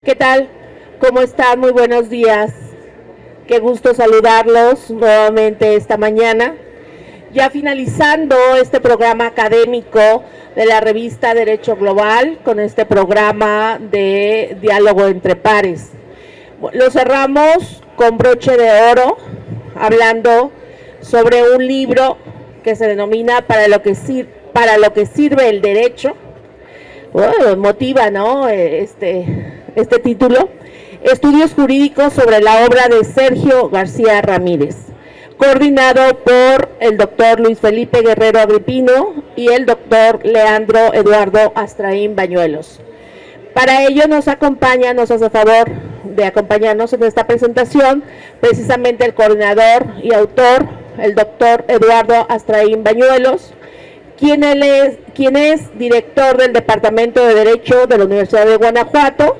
¿Qué tal? ¿Cómo están? Muy buenos días. Qué gusto saludarlos nuevamente esta mañana. Ya finalizando este programa académico de la revista Derecho Global, con este programa de diálogo entre pares. Lo cerramos con broche de oro, hablando sobre un libro que se denomina Para lo que sirve el derecho. Motiva, ¿no? Este título. Estudios jurídicos sobre la obra de Sergio García Ramírez, coordinado por el doctor Luis Felipe Guerrero Agripino y el doctor Leandro Eduardo Astraín Bañuelos. Para ello nos hace favor de acompañarnos en esta presentación, precisamente el coordinador y autor, el doctor Eduardo Astraín Bañuelos, quien es director del Departamento de Derecho de la Universidad de Guanajuato,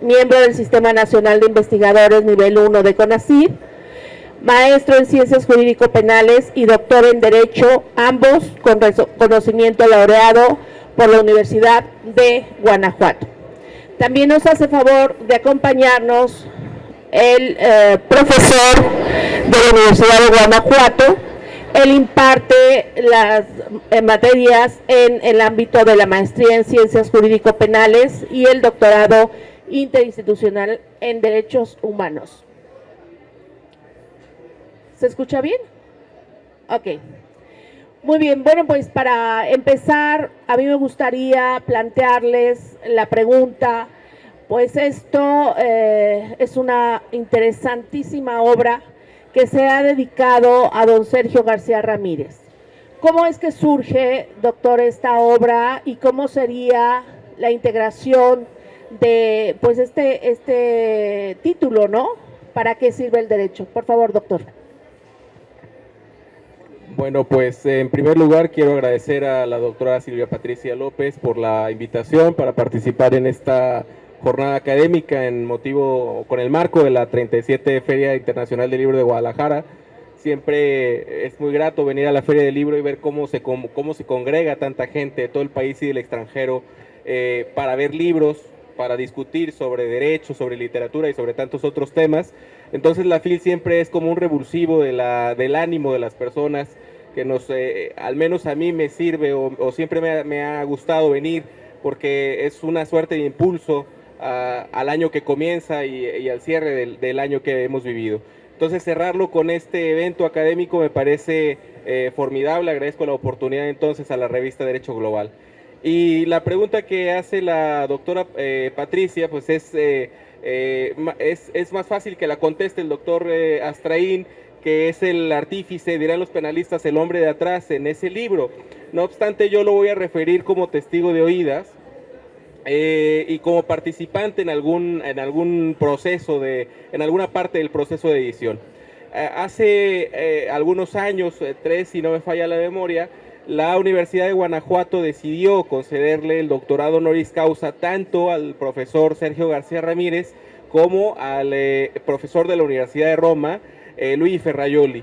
miembro del Sistema Nacional de Investigadores Nivel 1 de CONACYT, maestro en Ciencias Jurídico-Penales y doctor en Derecho, ambos con conocimiento laureado por la Universidad de Guanajuato. También nos hace favor de acompañarnos el profesor de la Universidad de Guanajuato. Él imparte las materias en el ámbito de la maestría en Ciencias Jurídico-Penales y el doctorado interinstitucional en Derechos Humanos. ¿Se escucha bien? Ok. Muy bien, bueno, pues para empezar, a mí me gustaría plantearles la pregunta, pues esto es una interesantísima obra que se ha dedicado a don Sergio García Ramírez. ¿Cómo es que surge, doctor, esta obra y cómo sería la integración de pues este título, ¿no? ¿Para qué sirve el derecho? Por favor, doctor. Bueno, pues en primer lugar quiero agradecer a la doctora Silvia Patricia López por la invitación para participar en esta jornada académica con el marco de la 37 Feria Internacional del Libro de Guadalajara. Siempre es muy grato venir a la Feria del Libro y ver cómo se congrega tanta gente de todo el país y del extranjero para ver libros, para discutir sobre derecho, sobre literatura y sobre tantos otros temas. Entonces la FIL siempre es como un revulsivo del ánimo de las personas que al menos a mí me sirve o siempre me ha gustado venir porque es una suerte de impulso al año que comienza y al cierre del año que hemos vivido. Entonces cerrarlo con este evento académico me parece formidable. Agradezco la oportunidad entonces a la revista Derecho Global. Y la pregunta que hace la doctora Patricia pues es más fácil que la conteste el doctor Astraín, que es el artífice, dirán los penalistas, el hombre de atrás en ese libro. No obstante, yo lo voy a referir como testigo de oídas y como participante en algún proceso, en alguna parte del proceso de edición. Hace algunos años, 3 si no me falla la memoria, la Universidad de Guanajuato decidió concederle el doctorado honoris causa tanto al profesor Sergio García Ramírez como al profesor de la Universidad de Roma, Luigi Ferraioli.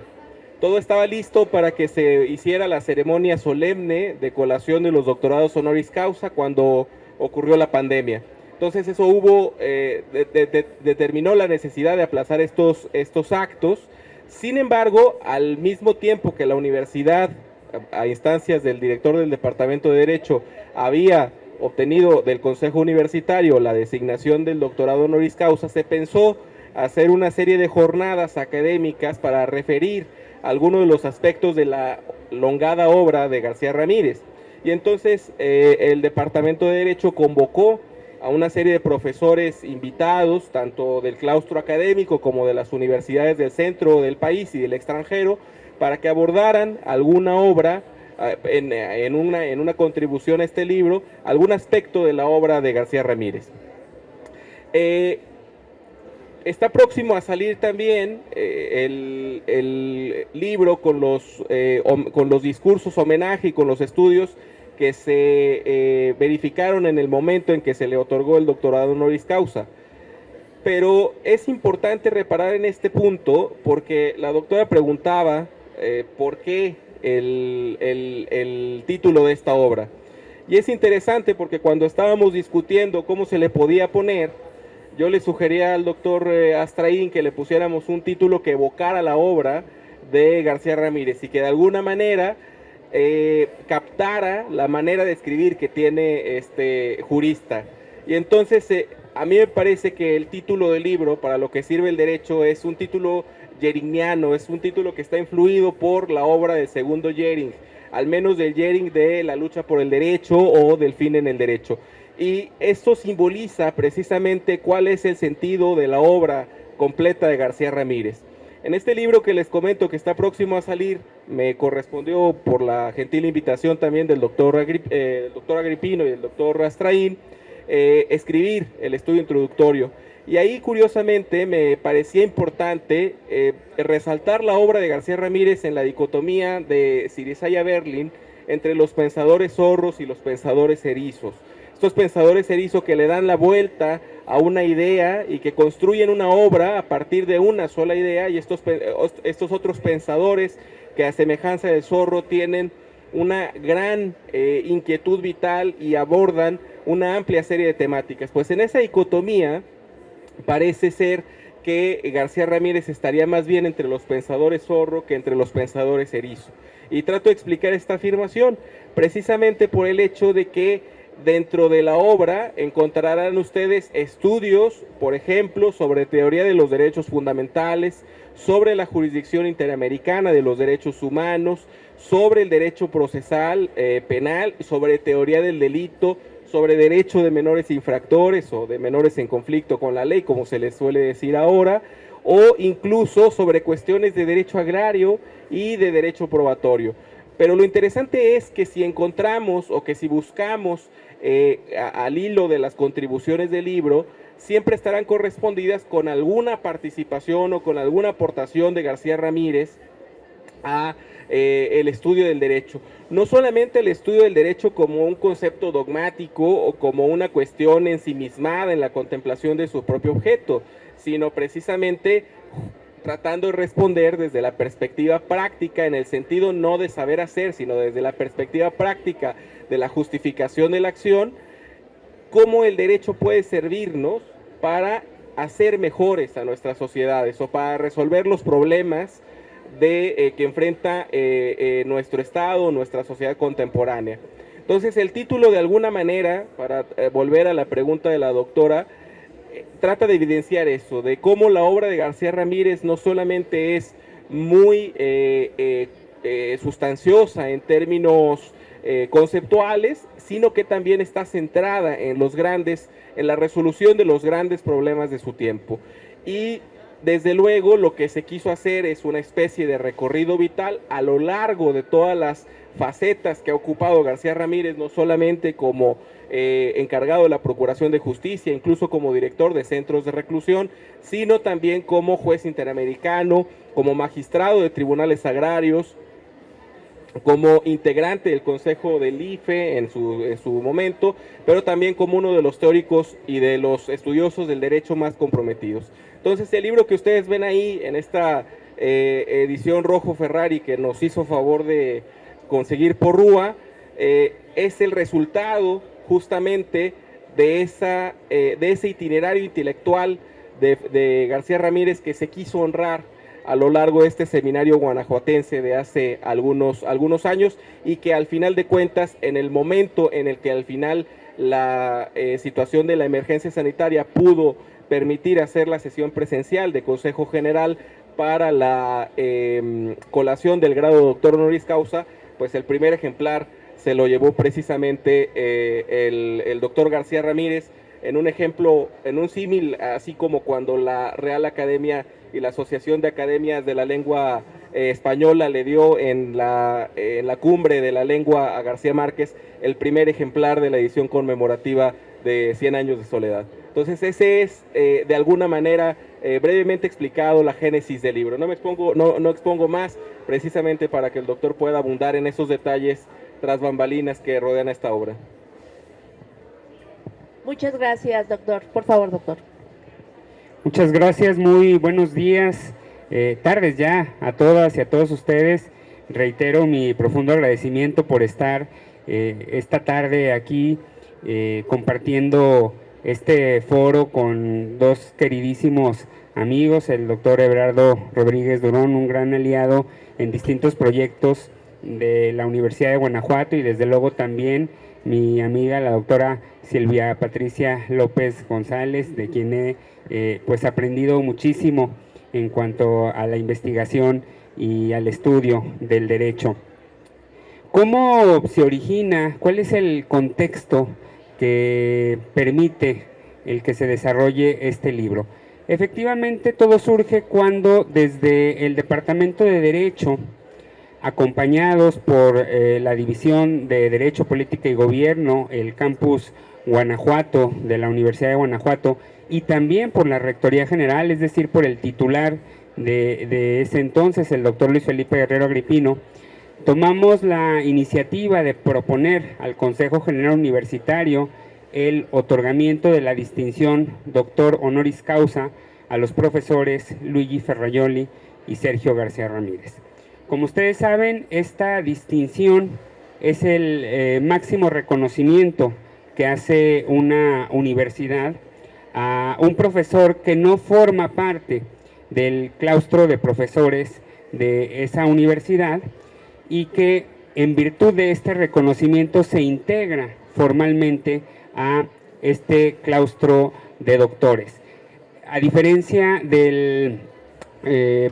Todo estaba listo para que se hiciera la ceremonia solemne de colación de los doctorados honoris causa cuando ocurrió la pandemia. Entonces eso determinó la necesidad de aplazar estos actos. Sin embargo, al mismo tiempo que la universidad, a instancias del director del Departamento de Derecho, había obtenido del Consejo Universitario la designación del doctorado honoris causa, se pensó hacer una serie de jornadas académicas para referir algunos de los aspectos de la longada obra de García Ramírez. Y entonces el Departamento de Derecho convocó a una serie de profesores invitados, tanto del claustro académico como de las universidades del centro del país y del extranjero, para que abordaran alguna obra en una contribución a este libro, algún aspecto de la obra de García Ramírez. Está próximo a salir también el libro con los discursos homenaje y con los estudios que se verificaron en el momento en que se le otorgó el doctorado honoris causa. Pero es importante reparar en este punto porque la doctora preguntaba por qué el título de esta obra. Y es interesante porque cuando estábamos discutiendo cómo se le podía poner, yo le sugería al doctor Astraín que le pusiéramos un título que evocara la obra de García Ramírez y que de alguna manera captara la manera de escribir que tiene este jurista. Y entonces a mí me parece que el título del libro, para lo que sirve el derecho, es un título jeriniano, es un título que está influido por la obra del segundo Jhering, al menos del Jhering de La lucha por el derecho o Del fin en el derecho. Y esto simboliza precisamente cuál es el sentido de la obra completa de García Ramírez. En este libro que les comento que está próximo a salir, me correspondió por la gentil invitación también del doctor Agripino y del doctor Astraín, escribir el estudio introductorio. Y ahí curiosamente me parecía importante resaltar la obra de García Ramírez en la dicotomía de Cirisaya Berlin entre los pensadores zorros y los pensadores erizos. Estos pensadores erizos que le dan la vuelta a una idea y que construyen una obra a partir de una sola idea, y estos otros pensadores que a semejanza del zorro tienen una gran inquietud vital y abordan una amplia serie de temáticas. Pues en esa dicotomía parece ser que García Ramírez estaría más bien entre los pensadores zorro que entre los pensadores erizo. Y trato de explicar esta afirmación precisamente por el hecho de que dentro de la obra encontrarán ustedes estudios, por ejemplo, sobre teoría de los derechos fundamentales, sobre la jurisdicción interamericana de los derechos humanos, sobre el derecho procesal penal, sobre teoría del delito, sobre derecho de menores infractores o de menores en conflicto con la ley, como se les suele decir ahora, o incluso sobre cuestiones de derecho agrario y de derecho probatorio. Pero lo interesante es que si encontramos o que si buscamos al hilo de las contribuciones del libro, siempre estarán correspondidas con alguna participación o con alguna aportación de García Ramírez a el estudio del derecho. No solamente el estudio del derecho como un concepto dogmático o como una cuestión ensimismada en la contemplación de su propio objeto, sino precisamente tratando de responder desde la perspectiva práctica, en el sentido no de saber hacer, sino desde la perspectiva práctica de la justificación de la acción, cómo el derecho puede servirnos para hacer mejores a nuestras sociedades o para resolver los problemas que enfrenta nuestro Estado, nuestra sociedad contemporánea. Entonces el título, de alguna manera, para volver a la pregunta de la doctora, trata de evidenciar eso, de cómo la obra de García Ramírez no solamente es muy sustanciosa en términos conceptuales, sino que también está centrada en la resolución de los grandes problemas de su tiempo. Y desde luego lo que se quiso hacer es una especie de recorrido vital a lo largo de todas las facetas que ha ocupado García Ramírez, no solamente como encargado de la Procuración de Justicia, incluso como director de centros de reclusión, sino también como juez interamericano, como magistrado de tribunales agrarios, como integrante del Consejo del IFE en su momento, pero también como uno de los teóricos y de los estudiosos del derecho más comprometidos. Entonces el libro que ustedes ven ahí en esta edición Rojo Ferrari que nos hizo favor de conseguir por Rúa, es el resultado justamente de ese itinerario intelectual de García Ramírez que se quiso honrar a lo largo de este seminario guanajuatense de hace algunos años, y que al final de cuentas, en el momento en el que al final la situación de la emergencia sanitaria pudo permitir hacer la sesión presencial de Consejo General para la colación del grado de doctor honoris causa, pues el primer ejemplar se lo llevó precisamente el doctor García Ramírez, en un ejemplo, en un símil, así como cuando la Real Academia y la Asociación de Academias de la Lengua Española le dio en la cumbre de la lengua a García Márquez el primer ejemplar de la edición conmemorativa de 100 años de soledad. Entonces ese es, de alguna manera, brevemente explicado la génesis del libro. No expongo más, precisamente para que el doctor pueda abundar en esos detalles tras bambalinas que rodean a esta obra. Muchas gracias, doctor. Por favor, doctor. Muchas gracias, muy buenos días, tardes ya a todas y a todos ustedes. Reitero mi profundo agradecimiento por estar esta tarde aquí compartiendo este foro con dos queridísimos amigos, el doctor Everardo Rodríguez Durón, un gran aliado en distintos proyectos de la Universidad de Guanajuato, y desde luego también mi amiga la doctora Silvia Patricia López González, de quien he pues aprendido muchísimo en cuanto a la investigación y al estudio del derecho. ¿Cómo se origina? ¿Cuál es el contexto que permite el que se desarrolle este libro? Efectivamente, todo surge cuando desde el Departamento de Derecho, acompañados por la División de Derecho, Política y Gobierno, el Campus Guanajuato de la Universidad de Guanajuato, y también por la Rectoría General, es decir, por el titular de ese entonces, el doctor Luis Felipe Guerrero Agripino, tomamos la iniciativa de proponer al Consejo General Universitario el otorgamiento de la distinción doctor honoris causa a los profesores Luigi Ferraioli y Sergio García Ramírez. Como ustedes saben, esta distinción es el máximo reconocimiento que hace una universidad a un profesor que no forma parte del claustro de profesores de esa universidad, y que en virtud de este reconocimiento se integra formalmente a este claustro de doctores. A diferencia del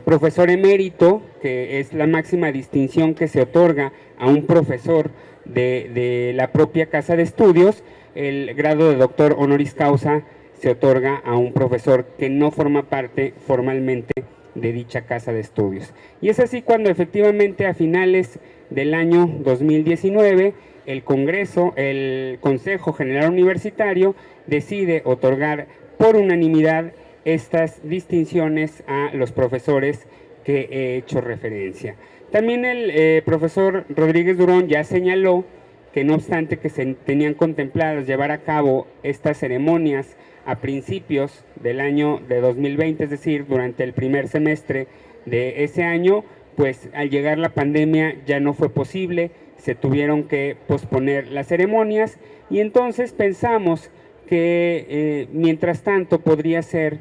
profesor emérito, que es la máxima distinción que se otorga a un profesor de la propia casa de estudios, el grado de doctor honoris causa se otorga a un profesor que no forma parte formalmente de dicha casa de estudios. Y es así cuando efectivamente a finales del año 2019 el Consejo General Universitario decide otorgar por unanimidad estas distinciones a los profesores que he hecho referencia. También el profesor Rodríguez Durón ya señaló que no obstante que se tenían contempladas llevar a cabo estas ceremonias a principios del año de 2020, es decir, durante el primer semestre de ese año, pues al llegar la pandemia ya no fue posible, se tuvieron que posponer las ceremonias, y entonces pensamos que mientras tanto podría ser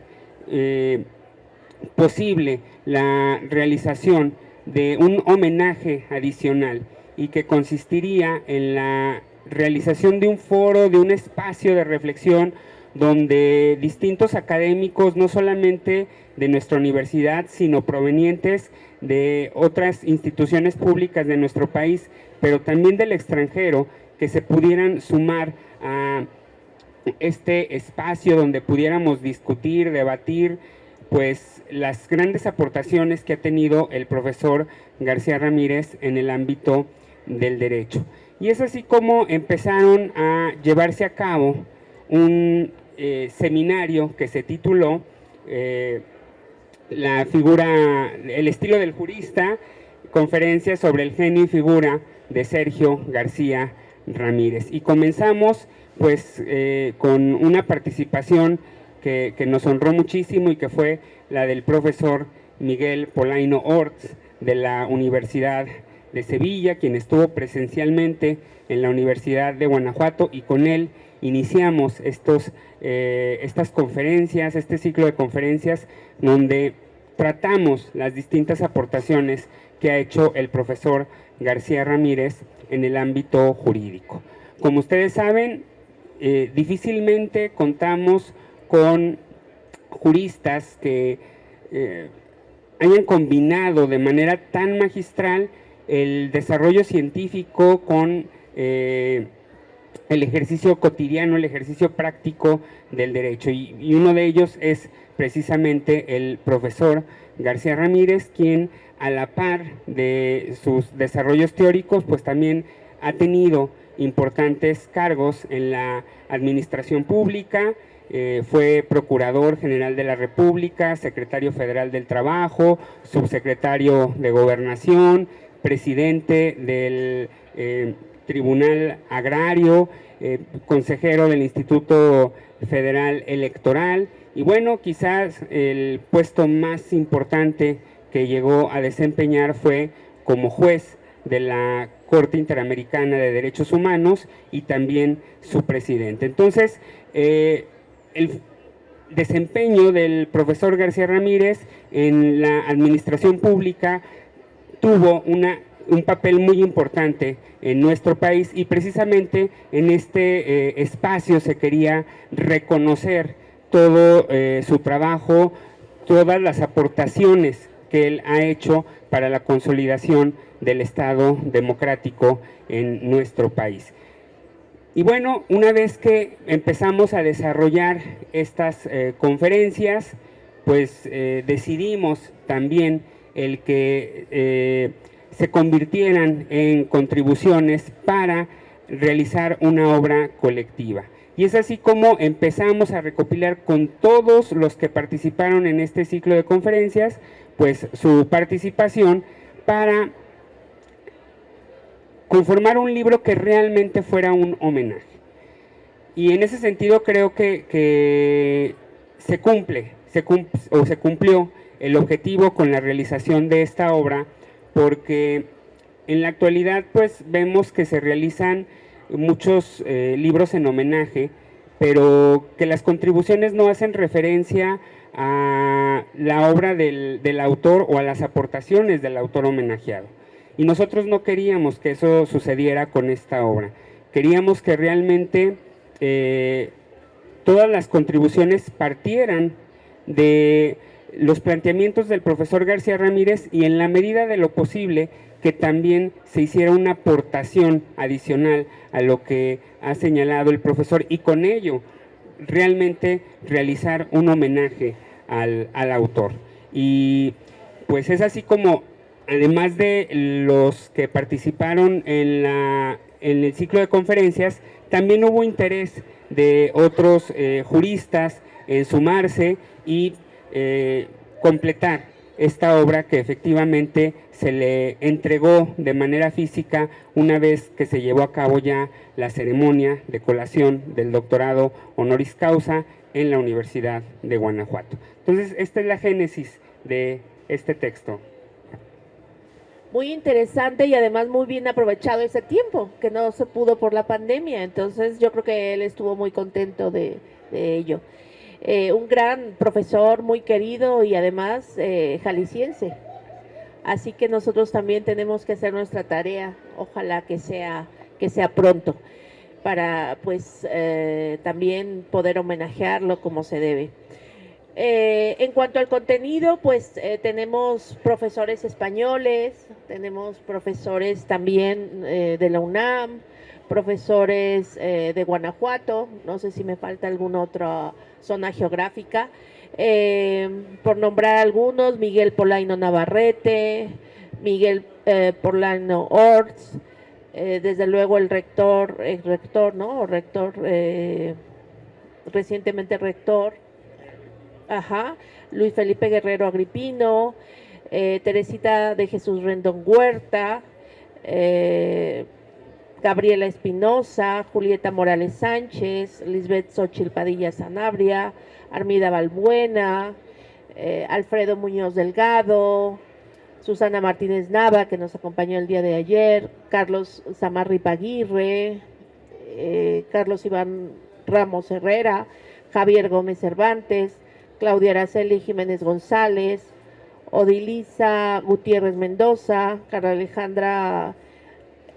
posible la realización de un homenaje adicional, y que consistiría en la realización de un foro, de un espacio de reflexión donde distintos académicos, no solamente de nuestra universidad, sino provenientes de otras instituciones públicas de nuestro país, pero también del extranjero, que se pudieran sumar a este espacio donde pudiéramos discutir, debatir, pues las grandes aportaciones que ha tenido el profesor García Ramírez en el ámbito del derecho. Y es así como empezaron a llevarse a cabo un seminario que se tituló la figura, el estilo del jurista, conferencia sobre el genio y figura de Sergio García Ramírez. Y comenzamos pues con una participación que nos honró muchísimo, y que fue la del profesor Miguel Polaino Orts de la Universidad de Sevilla, quien estuvo presencialmente en la Universidad de Guanajuato, y con él iniciamos estas conferencias, este ciclo de conferencias donde tratamos las distintas aportaciones que ha hecho el profesor García Ramírez en el ámbito jurídico. Como ustedes saben, difícilmente contamos con juristas que hayan combinado de manera tan magistral el desarrollo científico con el ejercicio cotidiano, el ejercicio práctico del derecho, y uno de ellos es precisamente el profesor García Ramírez, quien a la par de sus desarrollos teóricos, pues también ha tenido importantes cargos en la administración pública. Fue Procurador General de la República, Secretario Federal del Trabajo, Subsecretario de Gobernación, Presidente del Tribunal Agrario, consejero del Instituto Federal Electoral, y bueno, quizás el puesto más importante que llegó a desempeñar fue como juez de la Corte Interamericana de Derechos Humanos, y también su presidente. Entonces, el desempeño del profesor García Ramírez en la administración pública tuvo un papel muy importante en nuestro país, y precisamente en este espacio se quería reconocer todo su trabajo, todas las aportaciones que él ha hecho para la consolidación del Estado democrático en nuestro país. Y bueno, una vez que empezamos a desarrollar estas conferencias, pues decidimos también el que se convirtieran en contribuciones para realizar una obra colectiva. Y es así como empezamos a recopilar con todos los que participaron en este ciclo de conferencias, pues su participación para conformar un libro que realmente fuera un homenaje. Y en ese sentido creo que se cumplió el objetivo con la realización de esta obra, porque en la actualidad pues vemos que se realizan muchos libros en homenaje, pero que las contribuciones no hacen referencia a la obra del autor o a las aportaciones del autor homenajeado. Y nosotros no queríamos que eso sucediera con esta obra. Queríamos que realmente todas las contribuciones partieran de los planteamientos del profesor García Ramírez, y en la medida de lo posible que también se hiciera una aportación adicional a lo que ha señalado el profesor, y con ello realmente realizar un homenaje al autor. Y pues es así como, además de los que participaron en el ciclo de conferencias, también hubo interés de otros juristas en sumarse y completar esta obra, que efectivamente se le entregó de manera física una vez que se llevó a cabo ya la ceremonia de colación del doctorado honoris causa en la Universidad de Guanajuato. Entonces, esta es la génesis de este texto. Muy interesante, y además muy bien aprovechado ese tiempo, que no se pudo por la pandemia. Entonces yo creo que él estuvo muy contento de ello. Un gran profesor, muy querido, y además jalisciense. Así que nosotros también tenemos que hacer nuestra tarea, ojalá que sea pronto, para pues también poder homenajearlo como se debe. En cuanto al contenido, pues tenemos profesores españoles, tenemos profesores también de la UNAM, profesores de Guanajuato, no sé si me falta alguna otra zona geográfica, por nombrar algunos: Miguel Polaino Navarrete, Miguel Polaino Orts, desde luego el rector, ¿no? O rector, recientemente rector, Luis Felipe Guerrero Agripino, Teresita de Jesús Rendón Huerta, Gabriela Espinosa, Julieta Morales Sánchez, Lisbeth Xochitl Padilla Sanabria, Armida Balbuena, Alfredo Muñoz Delgado, Susana Martínez Nava, que nos acompañó el día de ayer, Carlos Zamarri Paguirre, Carlos Iván Ramos Herrera, Javier Gómez Cervantes, Claudia Araceli Jiménez González, Odilisa Gutiérrez Mendoza, Carla Alejandra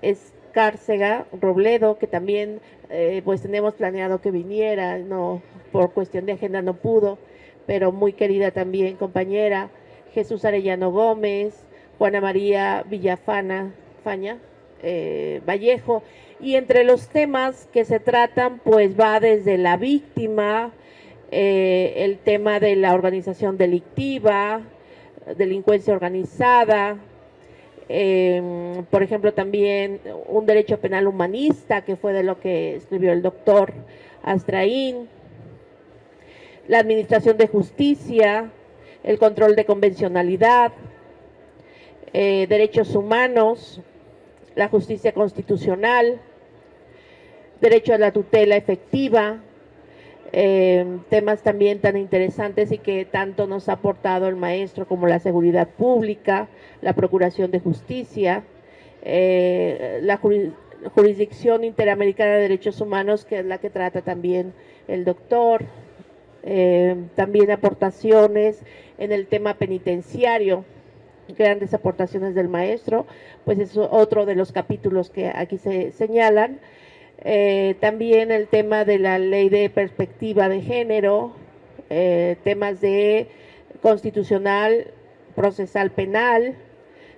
Escárcega Robledo, que también pues tenemos planeado que viniera, no, por cuestión de agenda no pudo, pero muy querida también compañera, Jesús Arellano Gómez, Juana María Villafana Faña, Vallejo. Y entre los temas que se tratan, pues va desde la víctima, el tema de la organización delictiva, delincuencia organizada, por ejemplo también un derecho penal humanista, que fue de lo que escribió el doctor Astraín, la administración de justicia, el control de convencionalidad, derechos humanos, la justicia constitucional, derecho a la tutela efectiva, temas también tan interesantes y que tanto nos ha aportado el maestro, como la seguridad pública, la procuración de justicia, la jurisdicción interamericana de derechos humanos, que es la que trata también el doctor, también aportaciones en el tema penitenciario, grandes aportaciones del maestro, pues es otro de los capítulos que aquí se señalan. También el tema de la ley de perspectiva de género, temas de constitucional, procesal penal,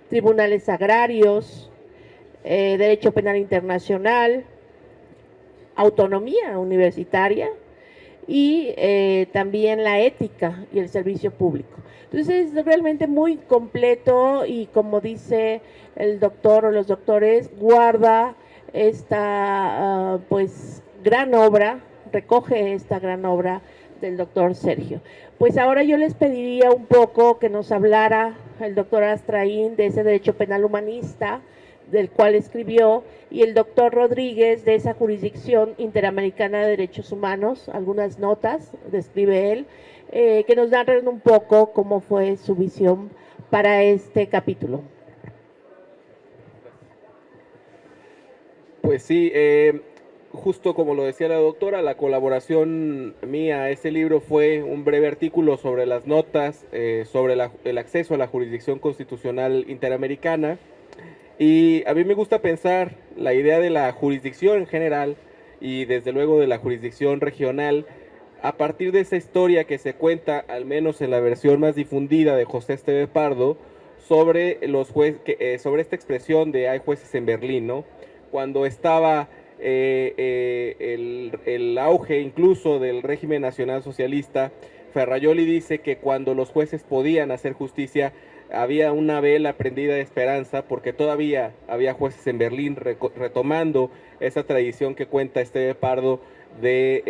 tribunales agrarios, derecho penal internacional, autonomía universitaria y también la ética y el servicio público. Entonces es realmente muy completo y, como dice el doctor o los doctores, guarda esta pues gran obra, recoge esta gran obra del doctor Sergio. Pues ahora yo les pediría un poco que nos hablara el doctor Astraín de ese derecho penal humanista del cual escribió, y el doctor Rodríguez de esa jurisdicción interamericana de derechos humanos, algunas notas describe él, que nos narren un poco cómo fue su visión para este capítulo. Pues sí, justo como lo decía la doctora, la colaboración mía a ese libro fue un breve artículo sobre las notas, sobre el acceso a la jurisdicción constitucional interamericana. Y a mí me gusta pensar la idea de la jurisdicción en general y desde luego de la jurisdicción regional a partir de esa historia que se cuenta, al menos en la versión más difundida de José Esteve Pardo, sobre, sobre esta expresión de hay jueces en Berlín, ¿no? Cuando estaba el auge incluso del régimen nacional socialista, Ferrajoli dice que cuando los jueces podían hacer justicia, había una vela prendida de esperanza porque todavía había jueces en Berlín, retomando esa tradición que cuenta Esteve Pardo de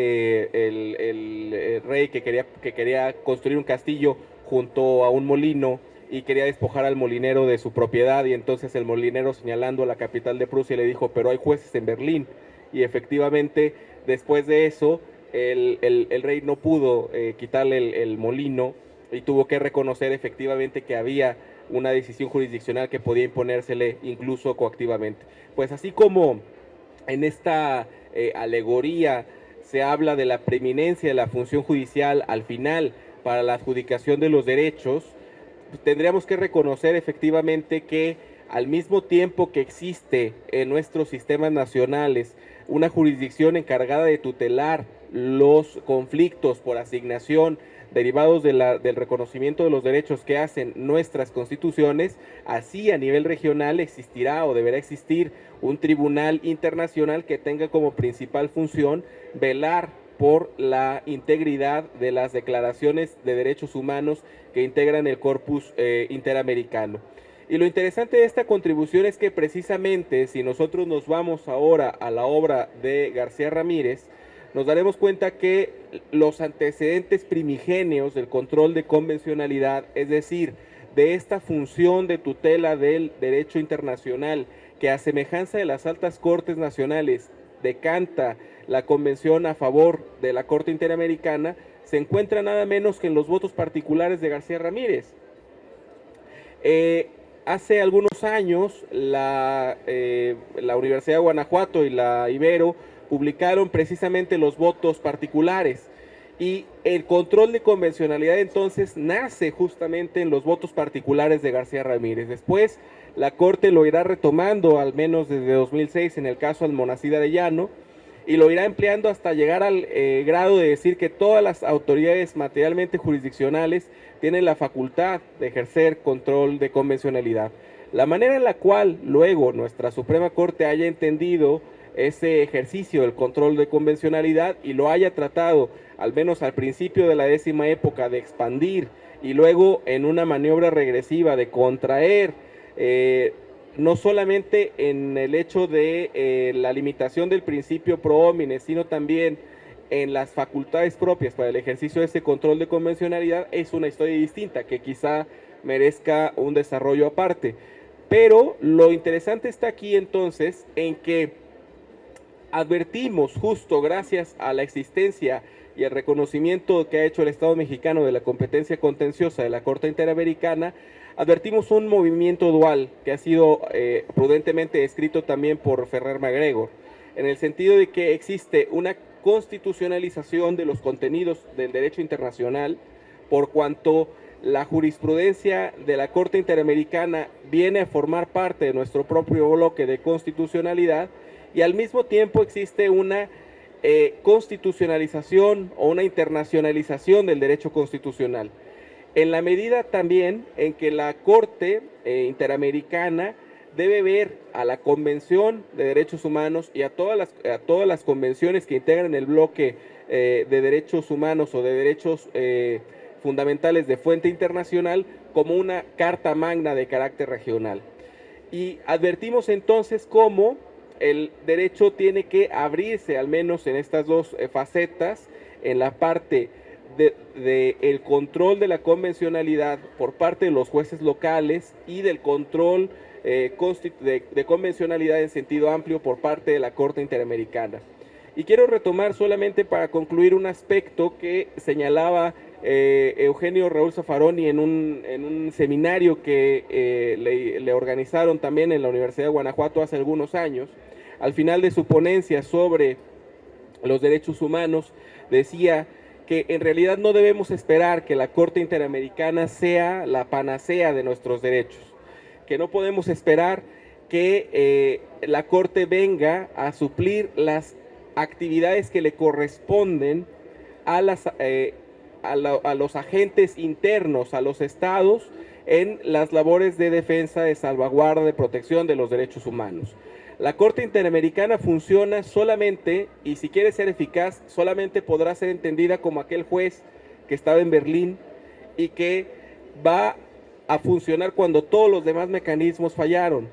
el rey que quería construir un castillo junto a un molino y quería despojar al molinero de su propiedad, y entonces el molinero, señalando a la capital de Prusia, le dijo, pero hay jueces en Berlín. Y efectivamente, después de eso, el rey no pudo quitarle el molino y tuvo que reconocer efectivamente que había una decisión jurisdiccional que podía imponérsele incluso coactivamente. Pues así como en esta alegoría se habla de la preeminencia de la función judicial al final para la adjudicación de los derechos, pues tendríamos que reconocer efectivamente que al mismo tiempo que existe en nuestros sistemas nacionales una jurisdicción encargada de tutelar los conflictos por asignación derivados del reconocimiento de los derechos que hacen nuestras constituciones, así a nivel regional existirá o deberá existir un tribunal internacional que tenga como principal función velar por la integridad de las declaraciones de derechos humanos que integran el corpus interamericano. Y lo interesante de esta contribución es que precisamente si nosotros nos vamos ahora a la obra de García Ramírez, nos daremos cuenta que los antecedentes primigenios del control de convencionalidad, es decir, de esta función de tutela del derecho internacional, que a semejanza de las altas cortes nacionales decanta la convención a favor de la Corte Interamericana, se encuentra nada menos que en los votos particulares de García Ramírez. Hace algunos años la Universidad de Guanajuato y la Ibero publicaron precisamente los votos particulares, y el control de convencionalidad entonces nace justamente en los votos particulares de García Ramírez. Después la Corte lo irá retomando, al menos desde 2006 en el caso Almonacid Arellano, y lo irá empleando hasta llegar al grado de decir que todas las autoridades materialmente jurisdiccionales tienen la facultad de ejercer control de convencionalidad. La manera en la cual luego nuestra Suprema Corte haya entendido ese ejercicio del control de convencionalidad y lo haya tratado, al menos al principio de la 10ª época, de expandir y luego en una maniobra regresiva de contraer, no solamente en el hecho de la limitación del principio pro homine, sino también en las facultades propias para el ejercicio de ese control de convencionalidad, es una historia distinta que quizá merezca un desarrollo aparte. Pero lo interesante está aquí entonces en que advertimos, justo gracias a la existencia y el reconocimiento que ha hecho el Estado mexicano de la competencia contenciosa de la Corte Interamericana, advertimos un movimiento dual que ha sido prudentemente descrito también por Ferrer MacGregor. en el sentido de que existe una constitucionalización de los contenidos del derecho internacional, por cuanto la jurisprudencia de la Corte Interamericana viene a formar parte de nuestro propio bloque de constitucionalidad, y al mismo tiempo existe una constitucionalización o una internacionalización del derecho constitucional, en la medida también en que la Corte Interamericana debe ver a la Convención de Derechos Humanos y a todas las convenciones que integran el bloque de derechos humanos o de derechos fundamentales de fuente internacional como una carta magna de carácter regional. Y advertimos entonces cómo el derecho tiene que abrirse, al menos en estas dos facetas, en la parte del control de la convencionalidad por parte de los jueces locales y del control de convencionalidad en sentido amplio por parte de la Corte Interamericana. Y quiero retomar solamente para concluir un aspecto que señalaba Eugenio Raúl Zaffaroni en un seminario que le organizaron también en la Universidad de Guanajuato hace algunos años. Al final de su ponencia sobre los derechos humanos, decía que en realidad no debemos esperar que la Corte Interamericana sea la panacea de nuestros derechos, que no podemos esperar que la Corte venga a suplir las actividades que le corresponden a los agentes internos, a los estados, en las labores de defensa, de salvaguarda, de protección de los derechos humanos. La Corte Interamericana funciona solamente, y si quiere ser eficaz, solamente podrá ser entendida como aquel juez que estaba en Berlín y que va a funcionar cuando todos los demás mecanismos fallaron.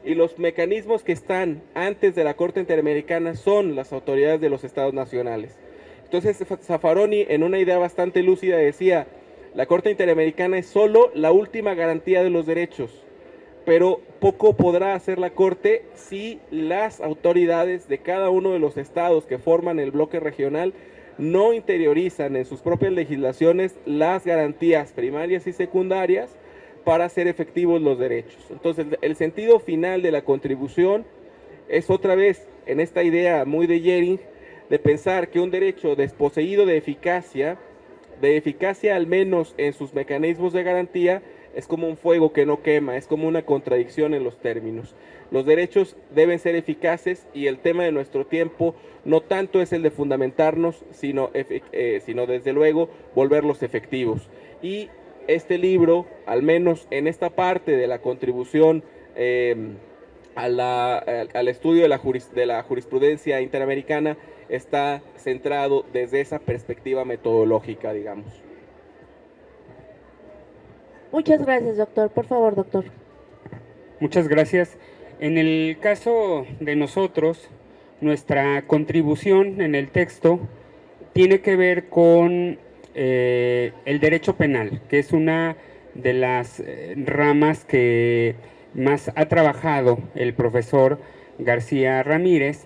Y los mecanismos que están antes de la Corte Interamericana son las autoridades de los estados nacionales. Entonces Zaffaroni, en una idea bastante lúcida, decía: la Corte Interamericana es solo la última garantía de los derechos, pero poco podrá hacer la Corte si las autoridades de cada uno de los estados que forman el bloque regional no interiorizan en sus propias legislaciones las garantías primarias y secundarias para hacer efectivos los derechos. Entonces, el sentido final de la contribución es otra vez en esta idea muy de Jhering, de pensar que un derecho desposeído de eficacia al menos en sus mecanismos de garantía, es como un fuego que no quema, es como una contradicción en los términos. Los derechos deben ser eficaces y el tema de nuestro tiempo no tanto es el de fundamentarnos, sino desde luego volverlos efectivos. Y este libro, al menos en esta parte de la contribución al estudio de la jurisprudencia interamericana, está centrado desde esa perspectiva metodológica, digamos. Muchas gracias, doctor. Por favor, doctor. Muchas gracias. En el caso de nosotros, nuestra contribución en el texto tiene que ver con el derecho penal, que es una de las ramas que más ha trabajado el profesor García Ramírez,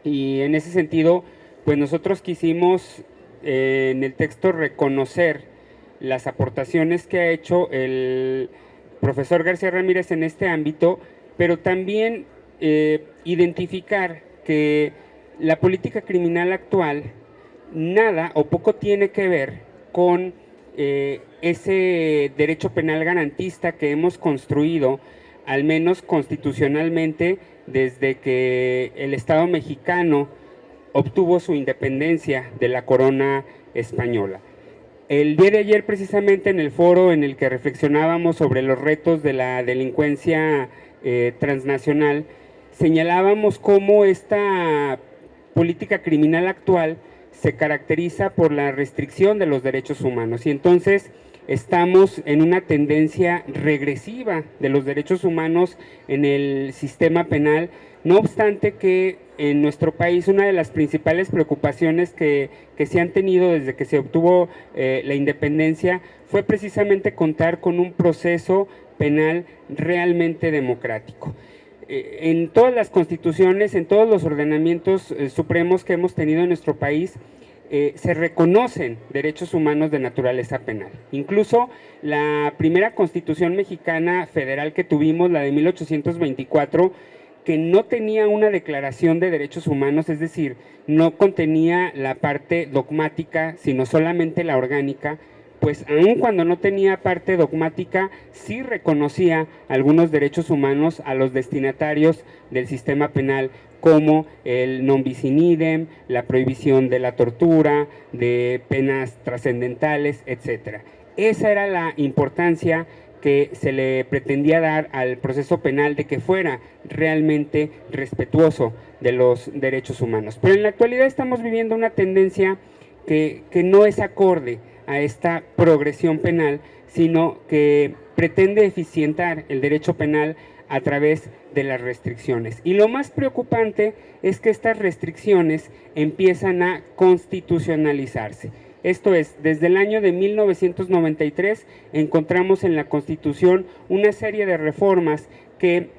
y en ese sentido, pues nosotros quisimos en el texto reconocer las aportaciones que ha hecho el profesor García Ramírez en este ámbito, pero también identificar que la política criminal actual nada o poco tiene que ver con ese derecho penal garantista que hemos construido, al menos constitucionalmente, desde que el Estado mexicano obtuvo su independencia de la corona española. El día de ayer, precisamente en el foro en el que reflexionábamos sobre los retos de la delincuencia transnacional, señalábamos cómo esta política criminal actual se caracteriza por la restricción de los derechos humanos, y entonces estamos en una tendencia regresiva de los derechos humanos en el sistema penal. No obstante que en nuestro país una de las principales preocupaciones que se han tenido desde que se obtuvo la independencia fue precisamente contar con un proceso penal realmente democrático. En todas las constituciones, en todos los ordenamientos supremos que hemos tenido en nuestro país, se reconocen derechos humanos de naturaleza penal. Incluso la primera constitución mexicana federal que tuvimos, la de 1824, que no tenía una declaración de derechos humanos, es decir, no contenía la parte dogmática, sino solamente la orgánica, pues aun cuando no tenía parte dogmática, sí reconocía algunos derechos humanos a los destinatarios del sistema penal, como el non bis in idem, la prohibición de la tortura, de penas trascendentales, etc. Esa era la importancia que se le pretendía dar al proceso penal, de que fuera realmente respetuoso de los derechos humanos. Pero en la actualidad estamos viviendo una tendencia que no es acorde a esta progresión penal, sino que pretende eficientar el derecho penal a través de las restricciones. Y lo más preocupante es que estas restricciones empiezan a constitucionalizarse. Esto es, desde el año de 1993 encontramos en la Constitución una serie de reformas que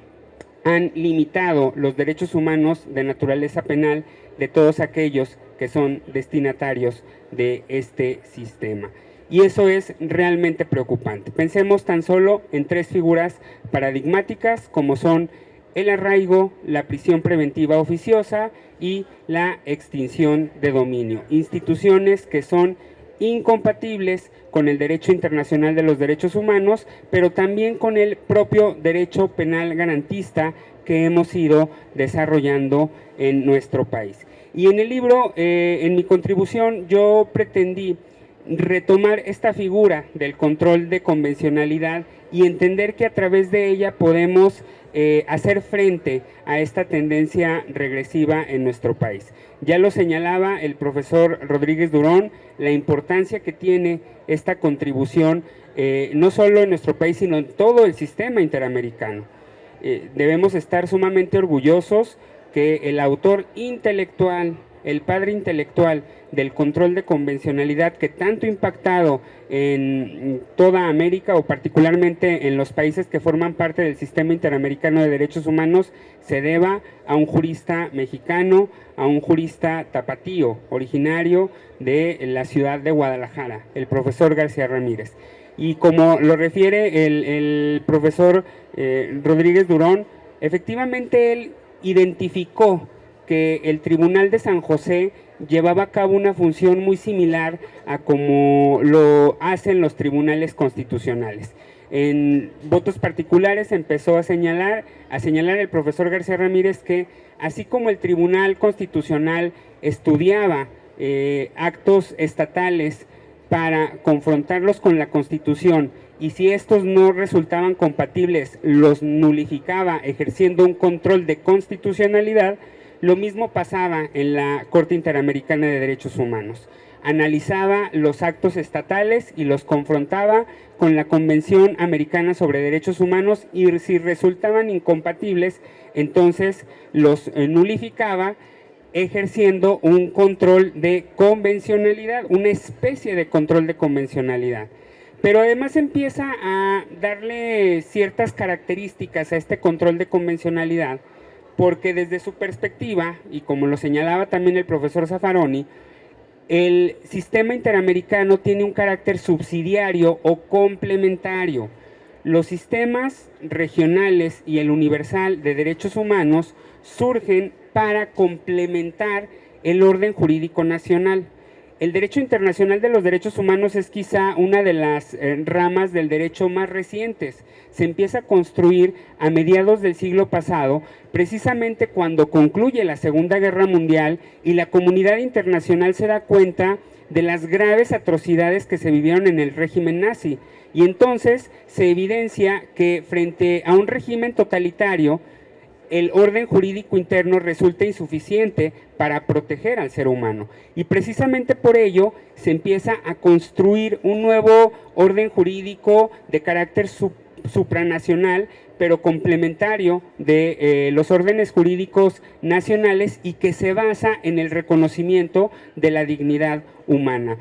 han limitado los derechos humanos de naturaleza penal de todos aquellos que son destinatarios de este sistema. Y eso es realmente preocupante. Pensemos tan solo en tres figuras paradigmáticas, como son el arraigo, la prisión preventiva oficiosa y la extinción de dominio. Instituciones que son incompatibles con el derecho internacional de los derechos humanos, pero también con el propio derecho penal garantista que hemos ido desarrollando en nuestro país. Y en el libro, en mi contribución, yo pretendí retomar esta figura del control de convencionalidad y entender que a través de ella podemos hacer frente a esta tendencia regresiva en nuestro país. Ya lo señalaba el profesor Rodríguez Durón, la importancia que tiene esta contribución no solo en nuestro país, sino en todo el sistema interamericano. Debemos estar sumamente orgullosos que el autor intelectual, el padre intelectual del control de convencionalidad, que tanto ha impactado en toda América o particularmente en los países que forman parte del sistema interamericano de derechos humanos, se deba a un jurista mexicano, a un jurista tapatío, originario de la ciudad de Guadalajara, el profesor García Ramírez. Y como lo refiere el profesor Rodríguez Durón, efectivamente él identificó que el Tribunal de San José llevaba a cabo una función muy similar a como lo hacen los tribunales constitucionales. En votos particulares empezó a señalar el profesor García Ramírez que así como el Tribunal Constitucional estudiaba actos estatales para confrontarlos con la Constitución, y si estos no resultaban compatibles, los nulificaba ejerciendo un control de constitucionalidad, lo mismo pasaba en la Corte Interamericana de Derechos Humanos. Analizaba los actos estatales y los confrontaba con la Convención Americana sobre Derechos Humanos, y si resultaban incompatibles, entonces los nulificaba, ejerciendo un control de convencionalidad, una especie de control de convencionalidad. Pero además empieza a darle ciertas características a este control de convencionalidad, porque desde su perspectiva, y como lo señalaba también el profesor Zaffaroni, el sistema interamericano tiene un carácter subsidiario o complementario. Los sistemas regionales y el universal de derechos humanos surgen para complementar el orden jurídico nacional. El derecho internacional de los derechos humanos es quizá una de las ramas del derecho más recientes. Se empieza a construir a mediados del siglo pasado, precisamente cuando concluye la Segunda Guerra Mundial y la comunidad internacional se da cuenta de las graves atrocidades que se vivieron en el régimen nazi. Y entonces se evidencia que frente a un régimen totalitario, el orden jurídico interno resulta insuficiente para proteger al ser humano. Y precisamente por ello se empieza a construir un nuevo orden jurídico de carácter supranacional, pero complementario de los órdenes jurídicos nacionales, y que se basa en el reconocimiento de la dignidad humana.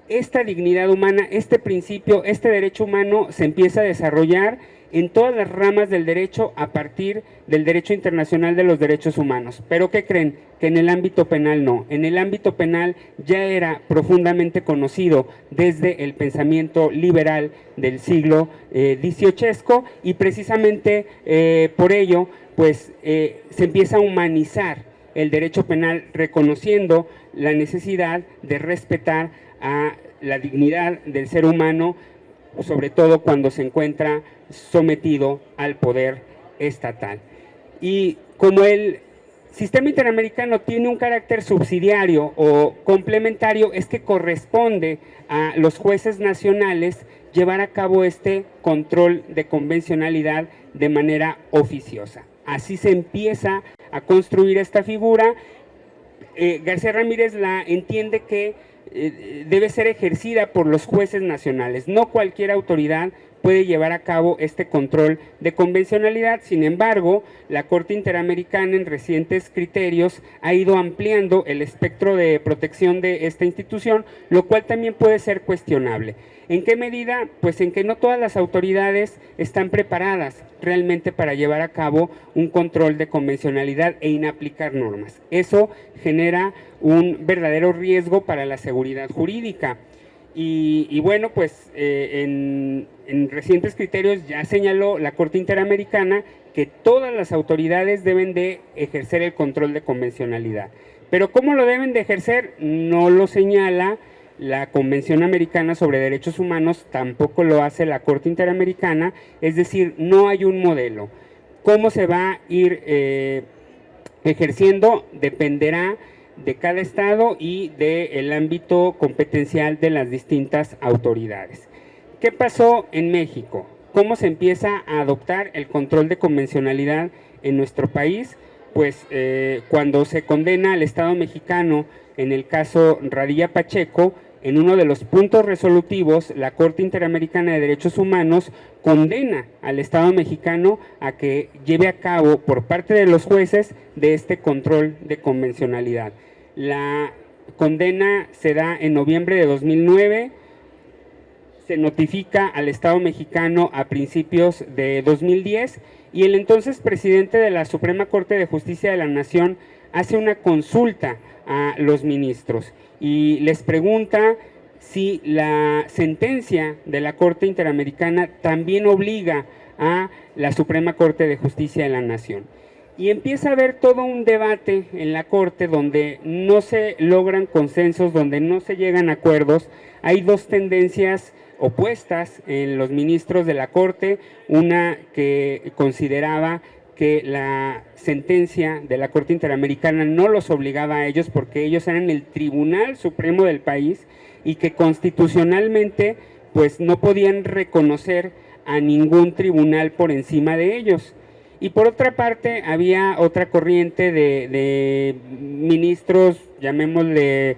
Esta dignidad humana, este principio, este derecho humano se empieza a desarrollar en todas las ramas del derecho a partir del derecho internacional de los derechos humanos. ¿Pero qué creen? Que en el ámbito penal no. En el ámbito penal ya era profundamente conocido desde el pensamiento liberal del siglo XVIII, y precisamente por ello pues se empieza a humanizar el derecho penal, reconociendo la necesidad de respetar a la dignidad del ser humano, sobre todo cuando se encuentra sometido al poder estatal. Y como el sistema interamericano tiene un carácter subsidiario o complementario, es que corresponde a los jueces nacionales llevar a cabo este control de convencionalidad de manera oficiosa. Así se empieza a construir esta figura. García Ramírez la entiende que debe ser ejercida por los jueces nacionales. No cualquier autoridad puede llevar a cabo este control de convencionalidad. Sin embargo, la Corte Interamericana en recientes criterios ha ido ampliando el espectro de protección de esta institución, lo cual también puede ser cuestionable. ¿En qué medida? Pues en que no todas las autoridades están preparadas realmente para llevar a cabo un control de convencionalidad e inaplicar normas. Eso genera un verdadero riesgo para la seguridad jurídica. Y bueno, pues en recientes criterios ya señaló la Corte Interamericana que todas las autoridades deben de ejercer el control de convencionalidad. Pero ¿cómo lo deben de ejercer? No lo señala la Convención Americana sobre Derechos Humanos, tampoco lo hace la Corte Interamericana, es decir, no hay un modelo. ¿Cómo se va a ir ejerciendo? Dependerá de cada estado y del ámbito competencial de las distintas autoridades. ¿Qué pasó en México? ¿Cómo se empieza a adoptar el control de convencionalidad en nuestro país? Pues cuando se condena al Estado mexicano en el caso Radilla Pacheco, en uno de los puntos resolutivos, la Corte Interamericana de Derechos Humanos condena al Estado mexicano a que lleve a cabo por parte de los jueces de este control de convencionalidad. La condena se da en noviembre de 2009, se notifica al Estado mexicano a principios de 2010 y el entonces presidente de la Suprema Corte de Justicia de la Nación hace una consulta a los ministros y les pregunta si la sentencia de la Corte Interamericana también obliga a la Suprema Corte de Justicia de la Nación. Y empieza a haber todo un debate en la Corte donde no se logran consensos, donde no se llegan a acuerdos. Hay dos tendencias opuestas en los ministros de la Corte, una que consideraba que la sentencia de la Corte Interamericana no los obligaba a ellos porque ellos eran el Tribunal Supremo del país y que constitucionalmente pues no podían reconocer a ningún tribunal por encima de ellos. Y por otra parte había otra corriente de ministros, llamémosle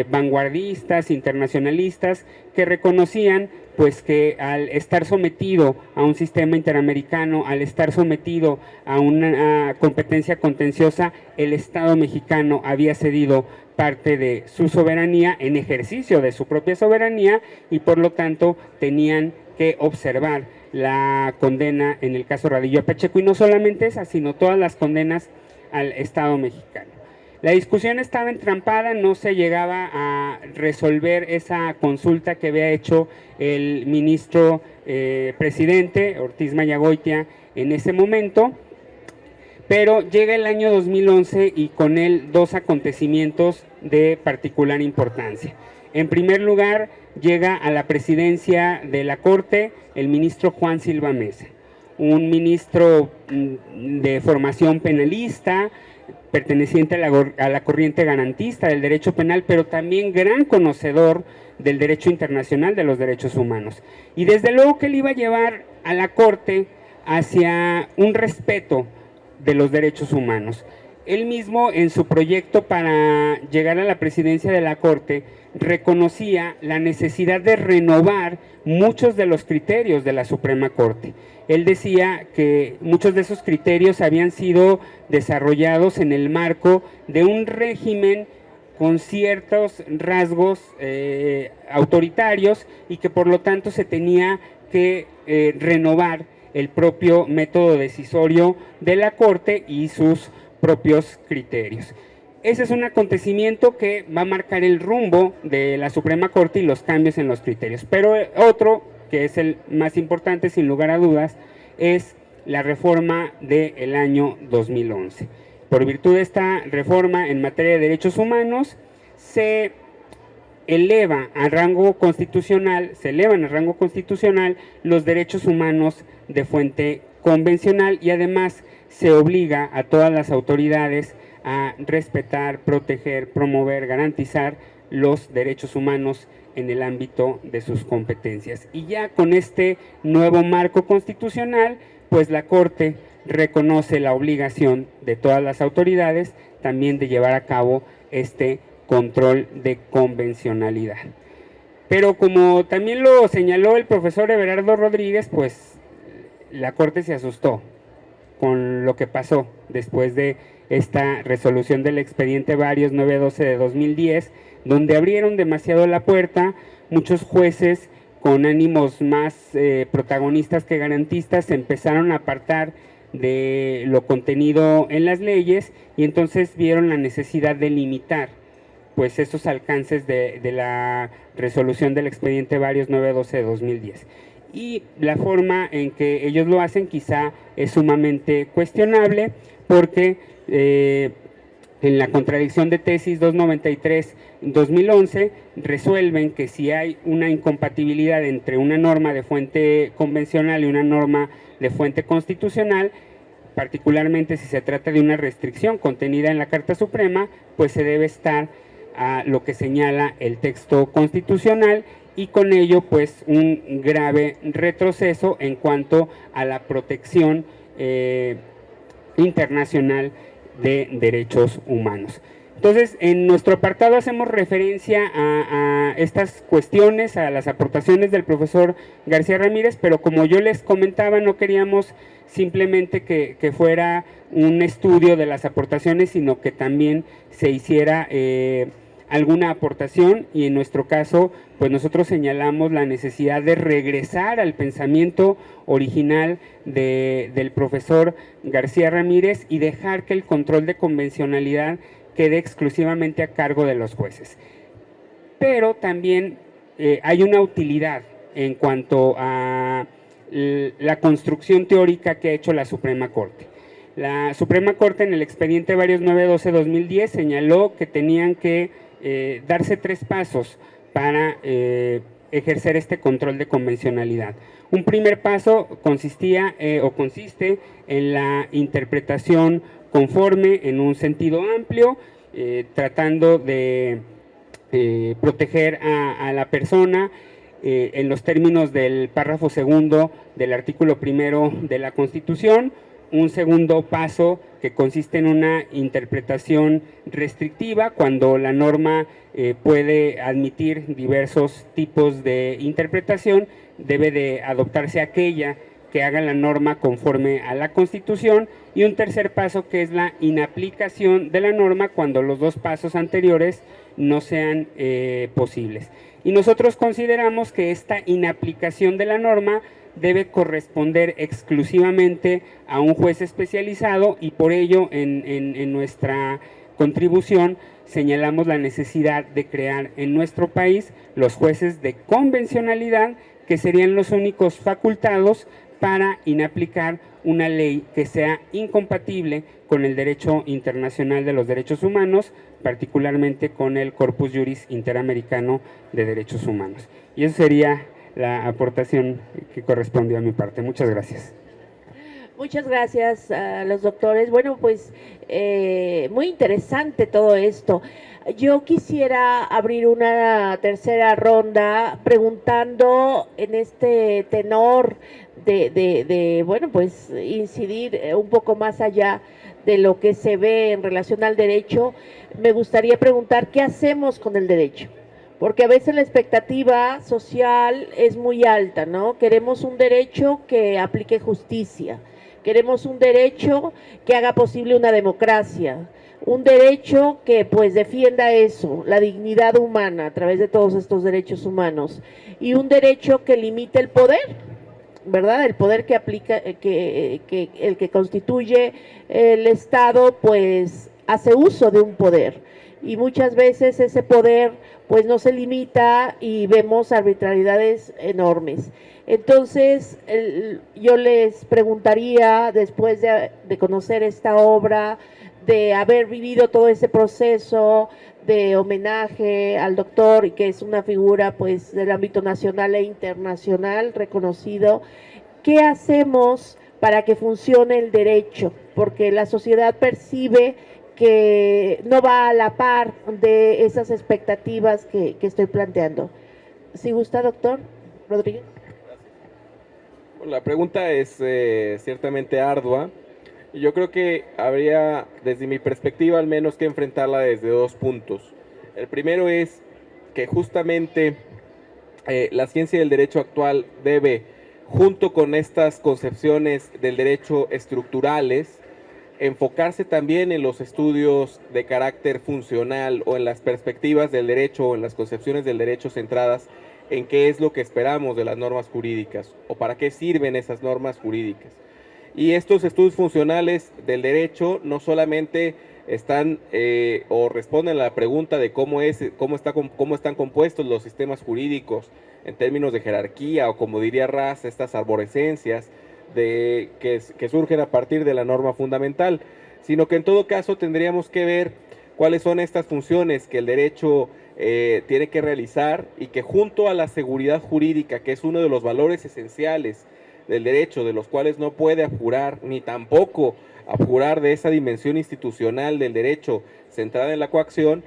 vanguardistas, internacionalistas, que reconocían pues que al estar sometido a un sistema interamericano, al estar sometido a una competencia contenciosa, el Estado mexicano había cedido parte de su soberanía en ejercicio de su propia soberanía y por lo tanto tenían que observar la condena en el caso Radilla Pacheco, y no solamente esa, sino todas las condenas al Estado mexicano. La discusión estaba entrampada, no se llegaba a resolver esa consulta que había hecho el ministro presidente Ortiz Mayagoitia en ese momento, pero llega el año 2011 y con él dos acontecimientos de particular importancia. En primer lugar, llega a la presidencia de la Corte el ministro Juan Silva Meza, un ministro de formación penalista, perteneciente a la corriente garantista del derecho penal, pero también gran conocedor del derecho internacional de los derechos humanos. Y desde luego que él iba a llevar a la Corte hacia un respeto de los derechos humanos. Él mismo, en su proyecto para llegar a la presidencia de la Corte, reconocía la necesidad de renovar muchos de los criterios de la Suprema Corte. Él decía que muchos de esos criterios habían sido desarrollados en el marco de un régimen con ciertos rasgos autoritarios y que por lo tanto se tenía que renovar el propio método decisorio de la Corte y sus propios criterios. Ese es un acontecimiento que va a marcar el rumbo de la Suprema Corte y los cambios en los criterios. Pero otro, que es el más importante sin lugar a dudas, es la reforma del año 2011. Por virtud de esta reforma en materia de derechos humanos, se elevan a rango constitucional los derechos humanos de fuente convencional y además se obliga a todas las autoridades a respetar, proteger, promover, garantizar los derechos humanos en el ámbito de sus competencias. Y ya con este nuevo marco constitucional, pues la Corte reconoce la obligación de todas las autoridades también de llevar a cabo este control de convencionalidad. Pero como también lo señaló el profesor Everardo Rodríguez, pues la Corte se asustó con lo que pasó después de esta resolución del expediente Varios 912 de 2010, donde abrieron demasiado la puerta. Muchos jueces con ánimos más protagonistas que garantistas se empezaron a apartar de lo contenido en las leyes y entonces vieron la necesidad de limitar pues esos alcances de la resolución del expediente Varios 912 de 2010. Y la forma en que ellos lo hacen quizá es sumamente cuestionable porque en la contradicción de tesis 293-2011 resuelven que si hay una incompatibilidad entre una norma de fuente convencional y una norma de fuente constitucional, particularmente si se trata de una restricción contenida en la Carta Suprema, pues se debe estar a lo que señala el texto constitucional y con ello pues un grave retroceso en cuanto a la protección internacional de derechos humanos. Entonces, en nuestro apartado hacemos referencia a estas cuestiones, a las aportaciones del profesor García Ramírez, pero como yo les comentaba, no queríamos simplemente que fuera un estudio de las aportaciones, sino que también se hiciera alguna aportación y en nuestro caso, pues nosotros señalamos la necesidad de regresar al pensamiento original del profesor García Ramírez y dejar que el control de convencionalidad quede exclusivamente a cargo de los jueces. Pero también hay una utilidad en cuanto a la construcción teórica que ha hecho la Suprema Corte. La Suprema Corte en el expediente Varios 912-2010 señaló que tenían que darse 3 pasos para ejercer este control de convencionalidad. Un primer paso consiste en la interpretación conforme en un sentido amplio, tratando de proteger a la persona en los términos del párrafo segundo del artículo primero de la Constitución. Un segundo paso que consiste en una interpretación restrictiva, cuando la norma puede admitir diversos tipos de interpretación, debe de adoptarse aquella que haga la norma conforme a la Constitución, y un tercer paso que es la inaplicación de la norma cuando los 2 pasos anteriores no sean posibles. Y nosotros consideramos que esta inaplicación de la norma debe corresponder exclusivamente a un juez especializado y por ello en nuestra contribución señalamos la necesidad de crear en nuestro país los jueces de convencionalidad, que serían los únicos facultados para inaplicar una ley que sea incompatible con el derecho internacional de los derechos humanos, particularmente con el Corpus Juris Interamericano de Derechos Humanos. Y eso sería la aportación que correspondió a mi parte. Muchas gracias. Muchas gracias a los doctores. Bueno, pues muy interesante todo esto. Yo quisiera abrir una tercera ronda preguntando en este tenor de bueno, pues incidir un poco más allá de lo que se ve en relación al derecho. Me gustaría preguntar, ¿qué hacemos con el derecho? Porque a veces la expectativa social es muy alta, ¿no? Queremos un derecho que aplique justicia, queremos un derecho que haga posible una democracia, un derecho que pues defienda eso, la dignidad humana a través de todos estos derechos humanos, y un derecho que limite el poder, ¿verdad? El poder que aplica, el que constituye el Estado, pues hace uso de un poder. y muchas veces ese poder pues no se limita y vemos arbitrariedades enormes. Entonces, yo les preguntaría, después de conocer esta obra, de haber vivido todo ese proceso de homenaje al doctor, y que es una figura pues del ámbito nacional e internacional reconocido, ¿qué hacemos para que funcione el derecho? Porque la sociedad percibe que no va a la par de esas expectativas que estoy planteando. Si gusta, doctor Rodríguez. Bueno, la pregunta es ciertamente ardua. Y yo creo que habría, desde mi perspectiva al menos, que enfrentarla desde dos puntos. El primero es que justamente la ciencia del derecho actual debe, junto con estas concepciones del derecho estructurales, enfocarse también en los estudios de carácter funcional o en las perspectivas del derecho o en las concepciones del derecho centradas en qué es lo que esperamos de las normas jurídicas o para qué sirven esas normas jurídicas. Y estos estudios funcionales del derecho no solamente están o responden a la pregunta de cómo están compuestos los sistemas jurídicos en términos de jerarquía, o como diría Raz, estas arborescencias que surgen a partir de la norma fundamental, sino que en todo caso tendríamos que ver cuáles son estas funciones que el derecho tiene que realizar, y que junto a la seguridad jurídica, que es uno de los valores esenciales del derecho, de los cuales no puede abjurar, ni tampoco abjurar de esa dimensión institucional del derecho centrada en la coacción,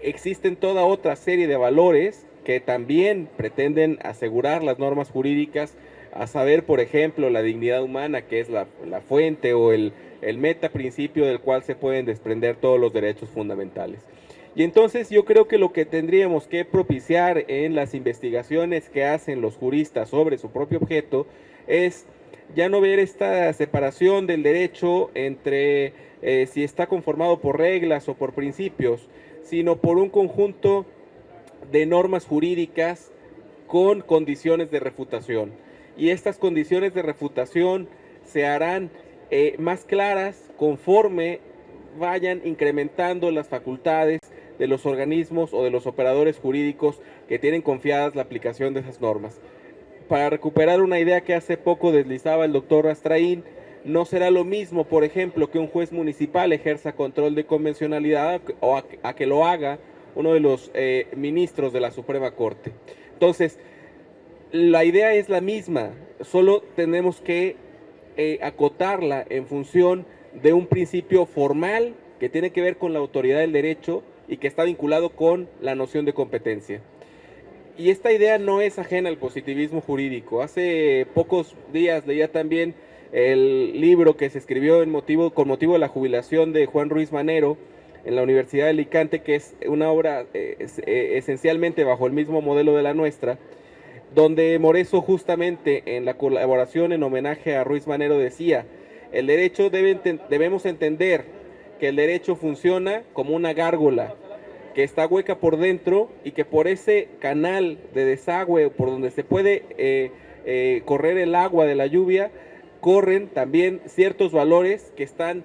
existen toda otra serie de valores que también pretenden asegurar las normas jurídicas, a saber, por ejemplo, la dignidad humana, que es la fuente o el metaprincipio del cual se pueden desprender todos los derechos fundamentales. Y entonces yo creo que lo que tendríamos que propiciar en las investigaciones que hacen los juristas sobre su propio objeto es ya no ver esta separación del derecho entre si está conformado por reglas o por principios, sino por un conjunto de normas jurídicas con condiciones de refutación. Y estas condiciones de refutación se harán más claras conforme vayan incrementando las facultades de los organismos o de los operadores jurídicos que tienen confiadas la aplicación de esas normas. Para recuperar una idea que hace poco deslizaba el doctor Astraín, no será lo mismo, por ejemplo, que un juez municipal ejerza control de convencionalidad o a que lo haga uno de los ministros de la Suprema Corte. Entonces, la idea es la misma, solo tenemos que acotarla en función de un principio formal que tiene que ver con la autoridad del derecho y que está vinculado con la noción de competencia. Y esta idea no es ajena al positivismo jurídico. Hace pocos días leía también el libro que se escribió con motivo de la jubilación de Juan Ruiz Manero en la Universidad de Alicante, que es una obra esencialmente bajo el mismo modelo de la nuestra, donde Moreso, justamente en la colaboración en homenaje a Ruiz Manero, decía: el derecho debemos entender que el derecho funciona como una gárgola que está hueca por dentro, y que por ese canal de desagüe por donde se puede correr el agua de la lluvia, corren también ciertos valores que están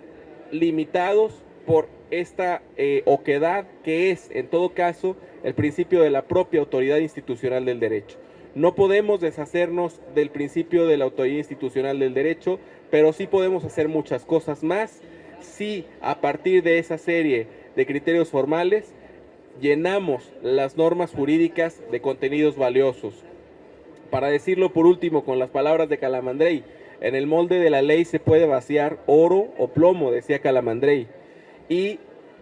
limitados por esta oquedad, que es en todo caso el principio de la propia autoridad institucional del derecho. No podemos deshacernos del principio de la autoridad institucional del derecho, pero sí podemos hacer muchas cosas más si a partir de esa serie de criterios formales llenamos las normas jurídicas de contenidos valiosos. Para decirlo por último con las palabras de Calamandrei, en el molde de la ley se puede vaciar oro o plomo, decía Calamandrei, y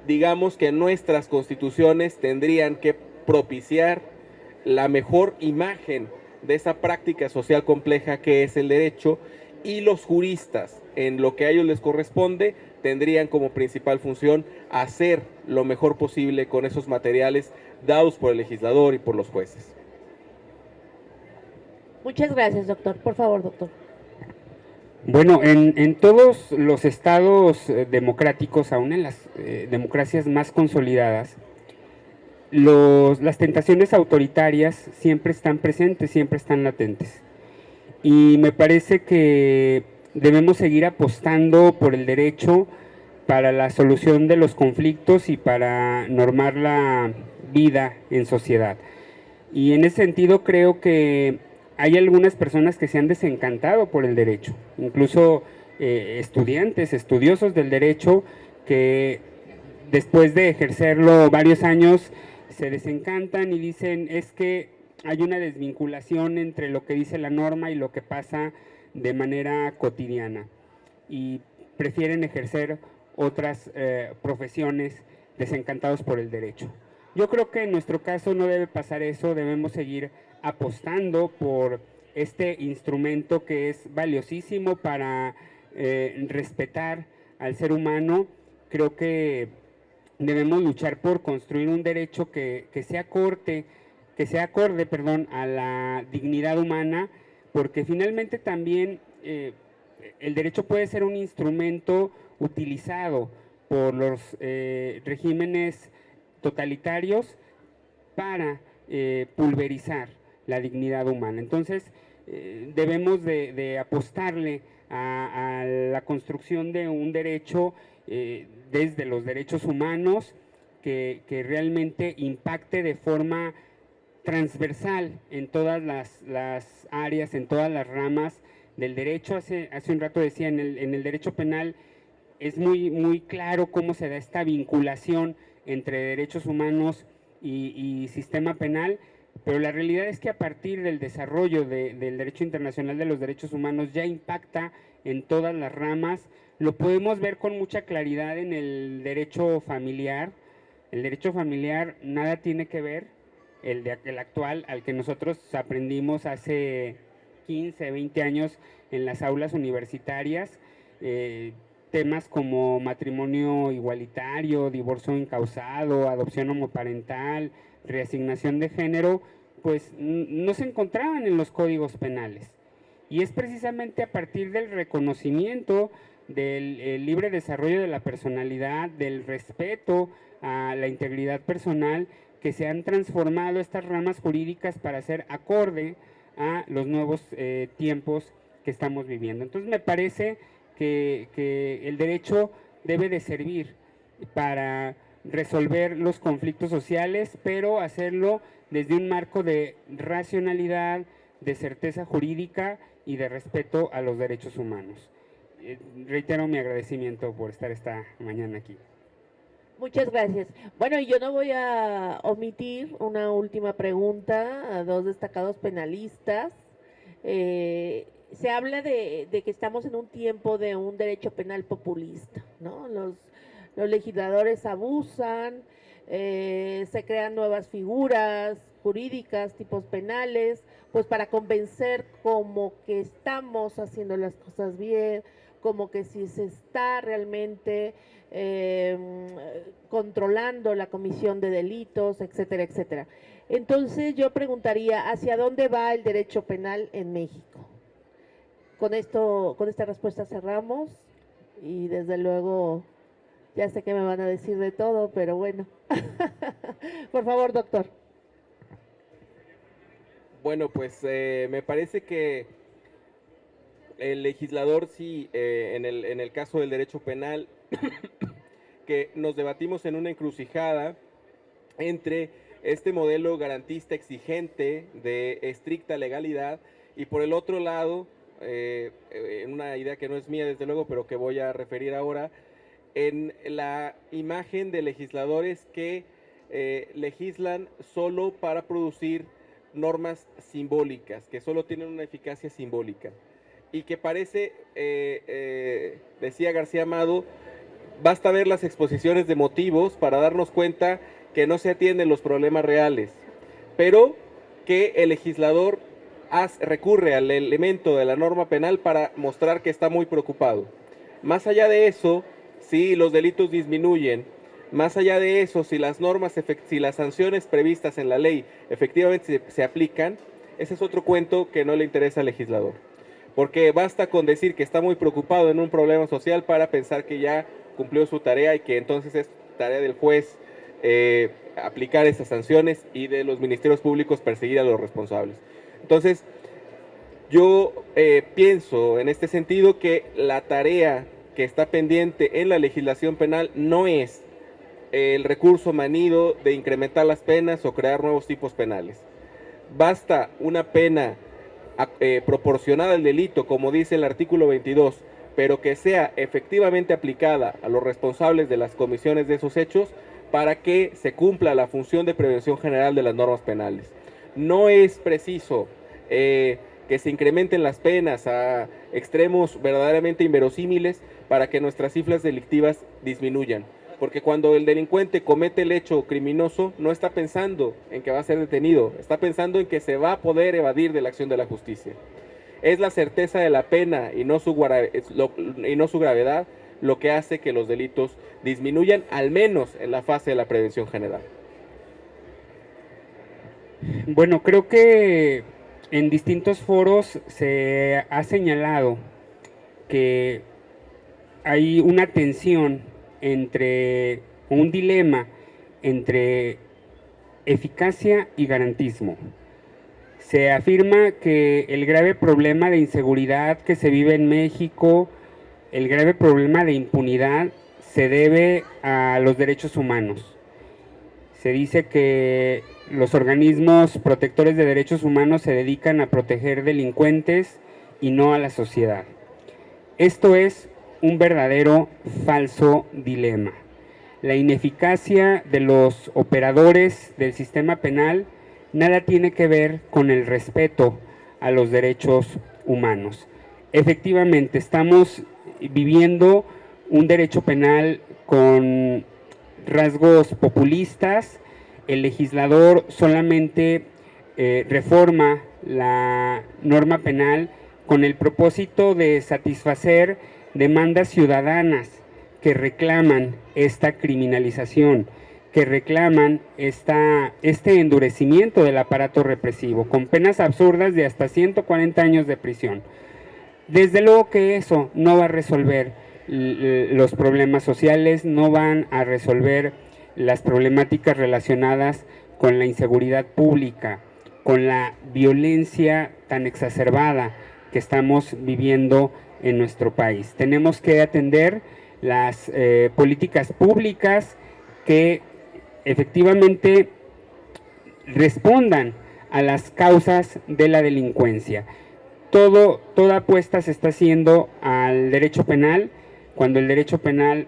digamos que nuestras constituciones tendrían que propiciar la mejor imagen de esa práctica social compleja que es el derecho, y los juristas, en lo que a ellos les corresponde, tendrían como principal función hacer lo mejor posible con esos materiales dados por el legislador y por los jueces. Muchas gracias, doctor. Por favor, doctor. Bueno, en todos los estados democráticos, aún en las democracias más consolidadas, las tentaciones autoritarias siempre están presentes, siempre están latentes. Y me parece que debemos seguir apostando por el derecho para la solución de los conflictos y para normar la vida en sociedad. Y en ese sentido creo que hay algunas personas que se han desencantado por el derecho, incluso estudiantes, estudiosos del derecho, que después de ejercerlo varios años se desencantan y dicen es que hay una desvinculación entre lo que dice la norma y lo que pasa de manera cotidiana, y prefieren ejercer otras profesiones desencantados por el derecho. Yo creo que en nuestro caso no debe pasar eso, debemos seguir apostando por este instrumento que es valiosísimo para respetar al ser humano. Creo que debemos luchar por construir un derecho que sea acorde a la dignidad humana, porque finalmente también el derecho puede ser un instrumento utilizado por los regímenes totalitarios para pulverizar la dignidad humana. Entonces, debemos de apostarle a la construcción de un derecho desde los derechos humanos que realmente impacte de forma transversal en todas las áreas, en todas las ramas del derecho. Hace un rato decía, en el derecho penal es muy claro cómo se da esta vinculación entre derechos humanos y sistema penal, pero la realidad es que a partir del desarrollo del derecho internacional de los derechos humanos ya impacta en todas las ramas. Lo podemos ver con mucha claridad en el derecho familiar. El derecho familiar nada tiene que ver, el actual, al que nosotros aprendimos hace 15, 20 años en las aulas universitarias, temas como matrimonio igualitario, divorcio incausado, adopción homoparental, reasignación de género, pues no se encontraban en los códigos penales. Y es precisamente a partir del reconocimiento del libre desarrollo de la personalidad, del respeto a la integridad personal, que se han transformado estas ramas jurídicas para ser acorde a los nuevos tiempos que estamos viviendo. Entonces me parece que el derecho debe de servir para resolver los conflictos sociales, pero hacerlo desde un marco de racionalidad, de certeza jurídica y de respeto a los derechos humanos. Reitero mi agradecimiento por estar esta mañana aquí. Muchas gracias. Bueno, y yo no voy a omitir una última pregunta a dos destacados penalistas. Se habla de que estamos en un tiempo de un derecho penal populista, ¿no? Los legisladores abusan, se crean nuevas figuras jurídicas, tipos penales, pues para convencer como que estamos haciendo las cosas bien, como que si se está realmente controlando la comisión de delitos, etcétera, etcétera. Entonces yo preguntaría, ¿hacia dónde va el derecho penal en México? Con esta respuesta cerramos y desde luego ya sé que me van a decir de todo, pero bueno. Por favor, doctor. Bueno, pues me parece que el legislador sí, en el caso del derecho penal, que nos debatimos en una encrucijada entre este modelo garantista exigente de estricta legalidad y por el otro lado, en una idea que no es mía desde luego, pero que voy a referir ahora, en la imagen de legisladores que legislan solo para producir normas simbólicas, que solo tienen una eficacia simbólica y que parece, decía García Amado, basta ver las exposiciones de motivos para darnos cuenta que no se atienden los problemas reales, pero que el legislador recurre al elemento de la norma penal para mostrar que está muy preocupado. Más allá de eso, si los delitos disminuyen, más allá de eso, si las sanciones previstas en la ley efectivamente se aplican, ese es otro cuento que no le interesa al legislador. Porque basta con decir que está muy preocupado en un problema social para pensar que ya cumplió su tarea y que entonces es tarea del juez aplicar esas sanciones y de los ministerios públicos perseguir a los responsables. Entonces, yo pienso en este sentido que la tarea que está pendiente en la legislación penal no es el recurso manido de incrementar las penas o crear nuevos tipos penales. Basta una pena proporcionada al delito, como dice el artículo 22, pero que sea efectivamente aplicada a los responsables de las comisiones de esos hechos para que se cumpla la función de prevención general de las normas penales. No es preciso que se incrementen las penas a extremos verdaderamente inverosímiles para que nuestras cifras delictivas disminuyan. Porque cuando el delincuente comete el hecho criminoso, no está pensando en que va a ser detenido, está pensando en que se va a poder evadir de la acción de la justicia. Es la certeza de la pena y no su gravedad lo que hace que los delitos disminuyan, al menos en la fase de la prevención general. Bueno, creo que en distintos foros se ha señalado que hay una tensión entre, un dilema entre eficacia y garantismo. Se afirma que el grave problema de inseguridad que se vive en México, el grave problema de impunidad, se debe a los derechos humanos. Se dice que los organismos protectores de derechos humanos se dedican a proteger delincuentes y no a la sociedad. Esto es un verdadero falso dilema. La ineficacia de los operadores del sistema penal nada tiene que ver con el respeto a los derechos humanos. Efectivamente, estamos viviendo un derecho penal con rasgos populistas. El legislador solamente reforma la norma penal con el propósito de satisfacer demandas ciudadanas que reclaman esta criminalización, que reclaman este endurecimiento del aparato represivo, con penas absurdas de hasta 140 años de prisión. Desde luego que eso no va a resolver los problemas sociales, no van a resolver las problemáticas relacionadas con la inseguridad pública, con la violencia tan exacerbada que estamos viviendo en nuestro país. Tenemos que atender las políticas públicas que efectivamente respondan a las causas de la delincuencia. Toda apuesta se está haciendo al derecho penal, cuando el derecho penal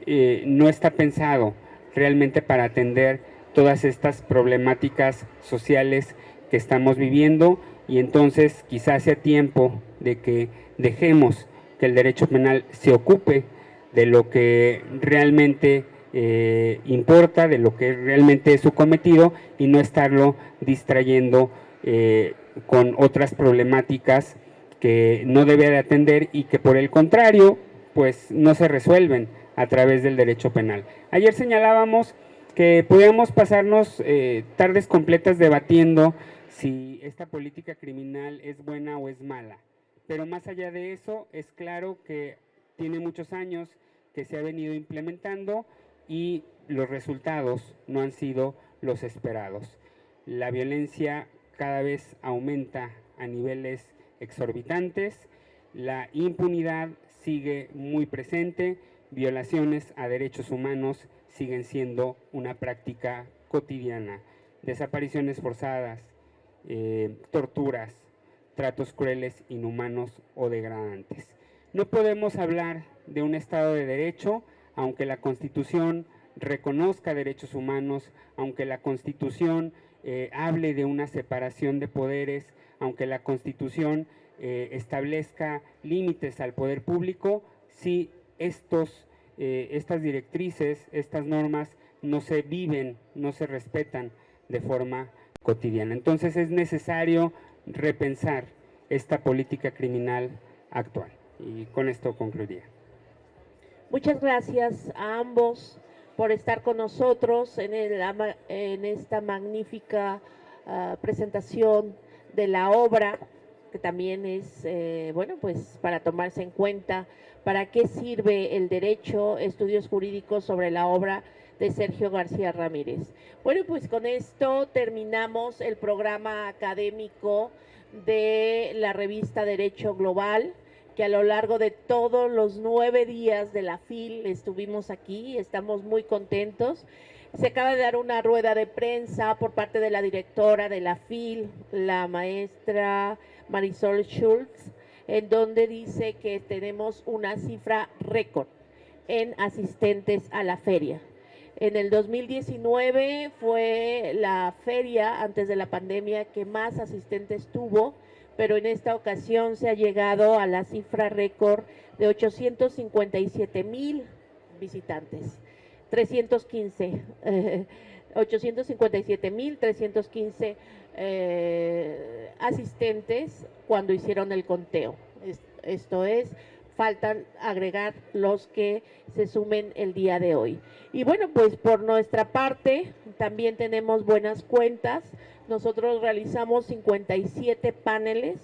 no está pensado realmente para atender todas estas problemáticas sociales que estamos viviendo, y entonces quizás sea tiempo de que dejemos que el derecho penal se ocupe de lo que realmente importa, de lo que realmente es su cometido, y no estarlo distrayendo con otras problemáticas que no debe de atender y que por el contrario pues no se resuelven a través del derecho penal. Ayer señalábamos que podíamos pasarnos tardes completas debatiendo si esta política criminal es buena o es mala, pero más allá de eso es claro que tiene muchos años que se ha venido implementando y los resultados no han sido los esperados. La violencia cada vez aumenta a niveles exorbitantes, la impunidad sigue muy presente, violaciones a derechos humanos siguen siendo una práctica cotidiana, desapariciones forzadas, torturas, tratos crueles, inhumanos o degradantes. No podemos hablar de un Estado de Derecho, aunque la Constitución reconozca derechos humanos, aunque la Constitución hable de una separación de poderes, aunque la Constitución establezca límites al poder público, si estas directrices, estas normas no se viven, no se respetan de forma cotidiana. Entonces es necesario repensar esta política criminal actual. Y con esto concluiría. Muchas gracias a ambos por estar con nosotros en esta magnífica presentación de la obra, que también es, bueno, pues para tomarse en cuenta para qué sirve el derecho, estudios jurídicos sobre la obra de Sergio García Ramírez. Bueno, pues con esto terminamos el programa académico de la revista Derecho Global. que a lo largo de todos los 9 días de la FIL estuvimos aquí, estamos muy contentos. Se acaba de dar una rueda de prensa por parte de la directora de la FIL, la maestra Marisol Schultz, en donde dice que tenemos una cifra récord en asistentes a la feria. En el 2019 fue la feria antes de la pandemia que más asistentes tuvo, pero en esta ocasión se ha llegado a la cifra récord de 857,000 visitantes. 857,315 asistentes cuando hicieron el conteo. Esto es, faltan agregar los que se sumen el día de hoy. Y bueno, pues por nuestra parte también tenemos buenas cuentas. Nosotros realizamos 57 paneles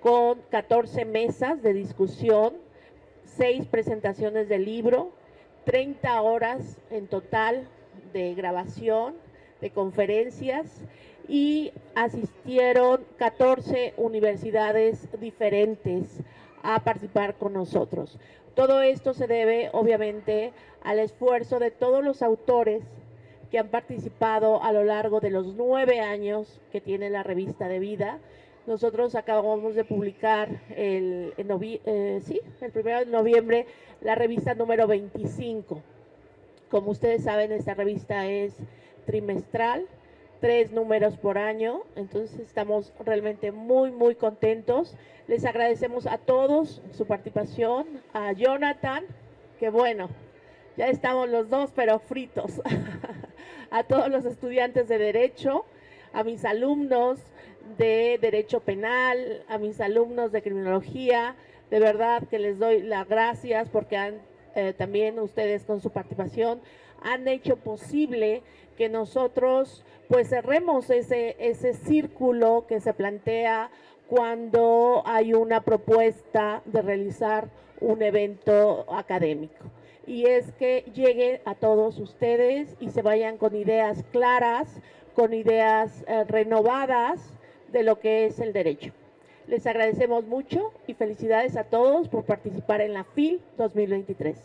con 14 mesas de discusión, 6 presentaciones de libro, 30 horas en total de grabación, de conferencias, y asistieron 14 universidades diferentes a participar con nosotros. Todo esto se debe obviamente al esfuerzo de todos los autores que han participado a lo largo de los 9 años que tiene la revista de vida. Nosotros acabamos de publicar el 1 de noviembre la revista número 25. Como ustedes saben, esta revista es trimestral, 3 números por año, entonces estamos realmente muy contentos. Les agradecemos a todos su participación, a Jonathan, que bueno, ya estamos los dos pero fritos, a todos los estudiantes de Derecho, a mis alumnos de Derecho Penal, a mis alumnos de Criminología, de verdad que les doy las gracias porque también ustedes con su participación han hecho posible que nosotros pues cerremos ese círculo que se plantea cuando hay una propuesta de realizar un evento académico. Y es que llegue a todos ustedes y se vayan con ideas claras, con ideas renovadas de lo que es el derecho. Les agradecemos mucho y felicidades a todos por participar en la FIL 2023.